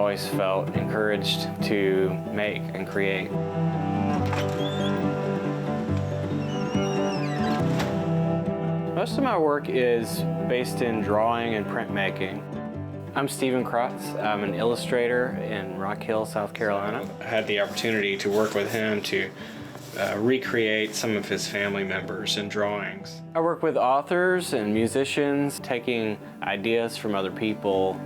always felt encouraged to make and create. Most of my work is based in drawing and printmaking. I'm Stephen Krotz. I'm an illustrator in Rock Hill, South Carolina. I had the opportunity to work with him to recreate some of his family members in drawings. I work with authors and musicians, taking ideas from other people,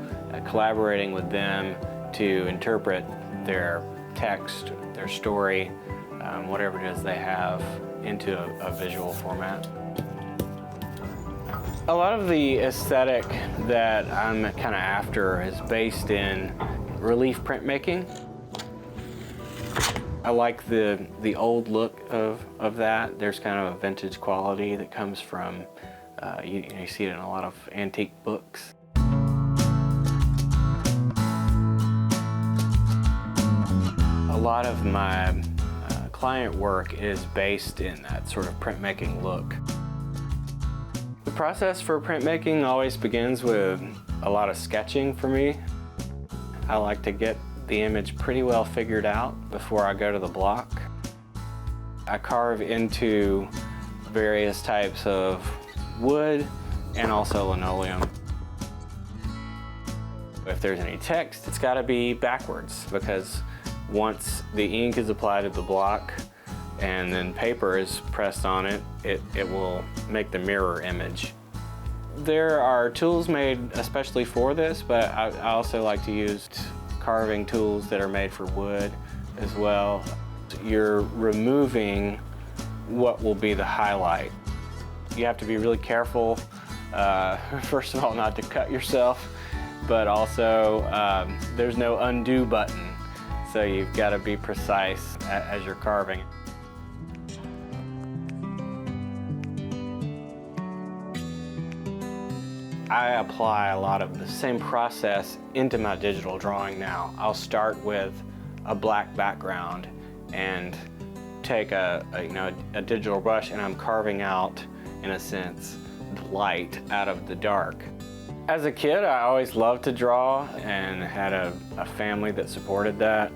collaborating with them to interpret their text, their story, whatever it is they have, into a visual format. A lot of the aesthetic that I'm kind of after is based in relief printmaking. I like the old look of that. There's kind of a vintage quality that comes from, you see it in a lot of antique books. A lot of my client work is based in that sort of printmaking look. The process for printmaking always begins with a lot of sketching for me. I like to get the image pretty well figured out before I go to the block. I carve into various types of wood and also linoleum. If there's any text, it's got to be backwards, because once the ink is applied to the block and then paper is pressed on it, it will make the mirror image. There are tools made especially for this, but I also like to use carving tools that are made for wood as well. You're removing what will be the highlight. You have to be really careful, first of all, not to cut yourself, but also there's no undo button, so you've got to be precise as you're carving. I apply a lot of the same process into my digital drawing now. I'll start with a black background and take a digital brush, and I'm carving out, in a sense, the light out of the dark. As a kid, I always loved to draw and had a family that supported that.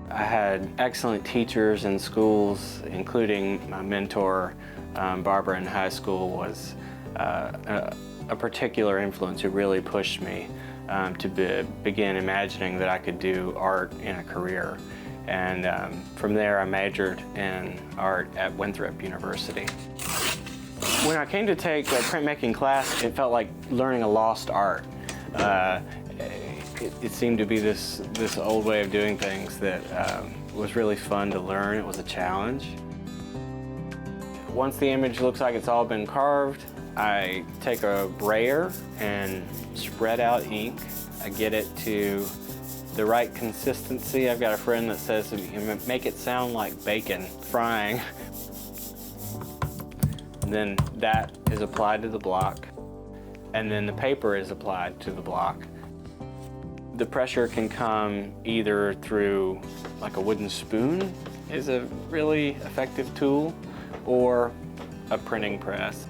I had excellent teachers in schools, including my mentor, Barbara, in high school, was a particular influence who really pushed me to begin imagining that I could do art in a career. And from there, I majored in art at Winthrop University. When I came to take a printmaking class, it felt like learning a lost art. It seemed to be this old way of doing things that was really fun to learn. It was a challenge. Once the image looks like it's all been carved, I take a brayer and spread out ink. I get it to the right consistency. I've got a friend that says, you make it sound like bacon frying. And then that is applied to the block, and then the paper is applied to the block. The pressure can come either through, like a wooden spoon is a really effective tool, or a printing press.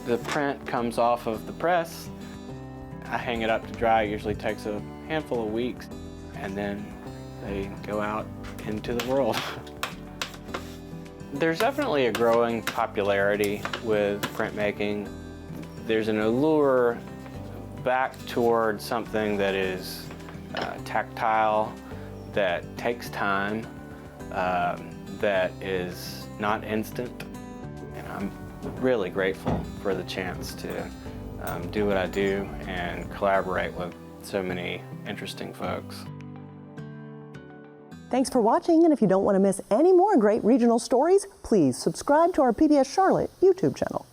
The print comes off of the press. I hang it up to dry. It usually takes a handful of weeks, and then they go out into the world. There's definitely a growing popularity with printmaking. There's an allure back toward something that is tactile, that takes time, that is not instant. And I'm really grateful for the chance to do what I do and collaborate with so many interesting folks. Thanks for watching, and if you don't want to miss any more great regional stories, please subscribe to our PBS Charlotte YouTube channel.